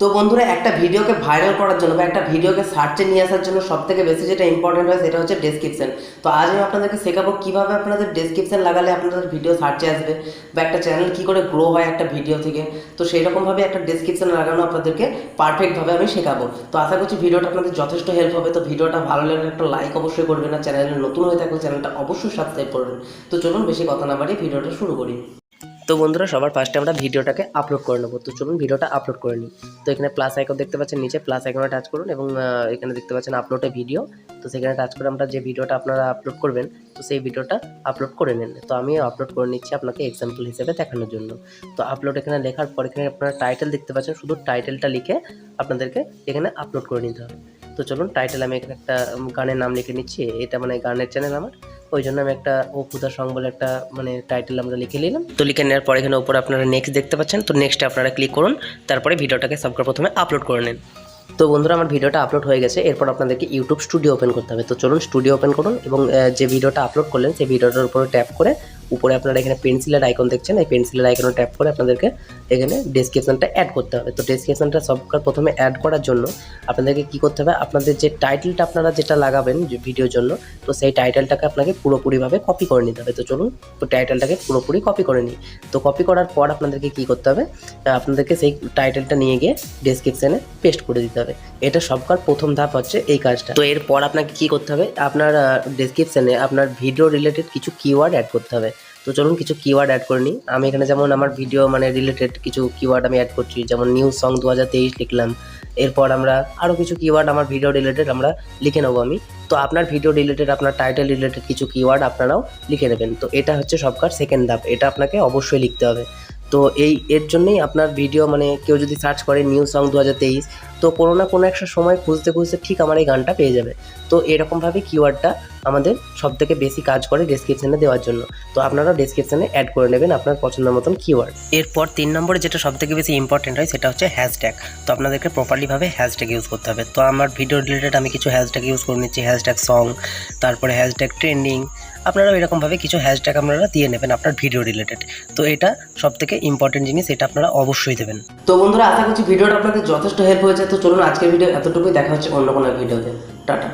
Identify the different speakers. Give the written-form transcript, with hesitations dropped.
Speaker 1: তো বন্ধুরা, একটা ভিডিওকে ভাইরাল করার জন্য বা একটা ভিডিওকে সার্চে নিয়ে আসার জন্য সবথেকে বেশি যেটা ইম্পর্টেন্ট হয় সেটা হচ্ছে ডেসক্রিপশন। তো আজ আমি আপনাদেরকে শেখাবো কীভাবে আপনাদের ডেসক্রিপশন লাগালে আপনাদের ভিডিও সার্চে আসবে, বা একটা চ্যানেল কী করে গ্রো হয় একটা ভিডিও থেকে। তো সেই রকমভাবে একটা ডেসক্রিপশন লাগানো আপনাদেরকে পারফেক্টভাবে আমি শেখাবো। তো আশা করছি ভিডিওটা আপনাদের যথেষ্ট হেল্প হবে। তো ভিডিওটা ভালো লাগলে একটা লাইক অবশ্যই করবেন, আর চ্যানেলে নতুন হয়ে থাকলে চ্যানেলটা অবশ্যই সাবস্ক্রাইব করবেন। তো চলুন বেশি কথা না বাড়িয়ে ভিডিওটা শুরু করি। তো বন্ধুরা, সবার ফার্স্টে আমরা ভিডিওটাকে আপলোড করে নেবো। তো চলুন ভিডিওটা আপলোড করে নিই। তো এখানে প্লাস আইকন দেখতে পাচ্ছেন, নিচে প্লাস আইকনে টাচ করুন এবং এখানে দেখতে পাচ্ছেন আপলোডে ভিডিও। তো সেখানে টাচ করে আমরা যে ভিডিওটা আপনারা আপলোড করবেন, তো সেই ভিডিওটা আপলোড করে নেন। তো আমি আপলোড করে নিচ্ছি আপনাকে এক্সাম্পল হিসেবে দেখানোর জন্য। তো আপলোড এখানে লেখার পর এখানে আপনারা টাইটেল দেখতে পাচ্ছেন, শুধু টাইটেলটা লিখে আপনাদেরকে এখানে আপলোড করে নিতে হবে। তো চলুন টাইটেল আমি এখানে একটা গানের নাম লিখে নিচ্ছি। এটা মানে গানের চ্যানেল আমার, ওই জন্য আমি একটা ও খুদা সং বলে একটা মানে টাইটেল আমরা লিখে নিলাম। তো লিখে নেওয়ার পর এখানে উপরে আপনারা নেক্সট দেখতে পাচ্ছেন। তো নেক্সটে আপনারা ক্লিক করুন, তারপরে ভিডিওটাকে সবচেয়ে প্রথমে আপলোড করে নেন। তো বন্ধুরা, আমার ভিডিওটা আপলোড হয়ে গেছে। এরপর আপনাদেরকে ইউটিউব স্টুডিও ওপেন করতে হবে। তো চলুন স্টুডিও ওপেন করুন এবং যে ভিডিওটা আপলোড করলেন সেই ভিডিওটার উপরে ট্যাপ করে উপরে আপনারা এখানে পেন্সিলের আইকন দেখছেন, এই পেন্সিলের আইকনে ট্যাপ করে আপনাদেরকে এখানে ডেসক্রিপশনটা অ্যাড করতে হবে। তো ডেসক্রিপশনটা সবকার প্রথমে অ্যাড করার জন্য আপনাদেরকে কী করতে হবে, আপনাদের যে টাইটেলটা আপনারা যেটা লাগাবেন যে ভিডিওর জন্য, তো সেই টাইটেলটাকে আপনাকে পুরোপুরিভাবে কপি করে নিতে হবে। তো চলুন তো টাইটেলটাকে পুরোপুরি কপি করে নিই। তো কপি করার পর আপনাদেরকে কী করতে হবে, আপনাদেরকে সেই টাইটেলটা নিয়ে গিয়ে ডেসক্রিপশনে পেস্ট করে দিতে হবে। এটা সবকার প্রথম ধাপ হচ্ছে এই কাজটা। তো এরপর আপনাকে কী করতে হবে, আপনার ডেসক্রিপশনে আপনার ভিডিও রিলেটেড কিছু কিওয়ার্ড অ্যাড করতে হবে। তো চলুন কিছু কিওয়ার্ড অ্যাড করে নিই। আমি এখানে যেমন আমার ভিডিও মানে রিলেটেড কিছু কিওয়ার্ড আমি অ্যাড করছি, যেমন নিউ সং 2023 লিখলাম। এরপর আমরা আরও কিছু কিওয়ার্ড আমার ভিডিও রিলেটেড আমরা লিখে নেবো আমি। তো আপনার ভিডিও রিলেটেড আপনার টাইটেল রিলেটেড কিছু কিওয়ার্ড আপনারাও লিখে নেবেন। তো এটা হচ্ছে সবকার সেকেন্ড ধাপ, এটা আপনাকে অবশ্যই লিখতে হবে। তো এর জন্যই আপনার ভিডিও মানে কেউ যদি সার্চ করে নিউ সং 2023, তো কোনো না কোনো একটা সময় খুঁজতে খুঁজতে ঠিক আমার এই গানটা পেয়ে যাবে। তো এরকমভাবে কিওয়ার্ডটা আমাদের সবথেকে বেশি কাজ করে ডেসক্রিপশনে দেওয়ার জন্য। তো আপনারা ডেসক্রিপশনে অ্যাড করে নেবেন আপনার পছন্দ মতন কিওয়ার্ড। এরপর 3 নম্বরে যেটা সবথেকে বেশি ইম্পর্টেন্ট হয় সেটা হচ্ছে হ্যাশট্যাগ। তো আপনাদেরকে প্রপারলিভাবে হ্যাশট্যাগ ইউজ করতে হবে। তো আমার ভিডিও রিলেটেড আমি কিছু হ্যাশট্যাগ ইউজ করে নিচ্ছি, হ্যাশট্যাগ সং, তারপরে হ্যাশট্যাগ ট্রেন্ডিং। আপনারাও এরকমভাবে কিছু হ্যাশট্যাগ আপনারা দিয়ে নেবেন আপনার ভিডিও রিলেটেড। তো এটা সবথেকে ইম্পর্টেন্ট জিনিস, এটা আপনারা অবশ্যই দেবেন। তো বন্ধুরা, আশা করছি ভিডিওটা আপনাদের যথেষ্ট হেল্প হয়েছে। তো চলুন আজকের ভিডিও এতটুকুই, দেখা হচ্ছে অন্য কোনো ভিডিওতে। টাটা।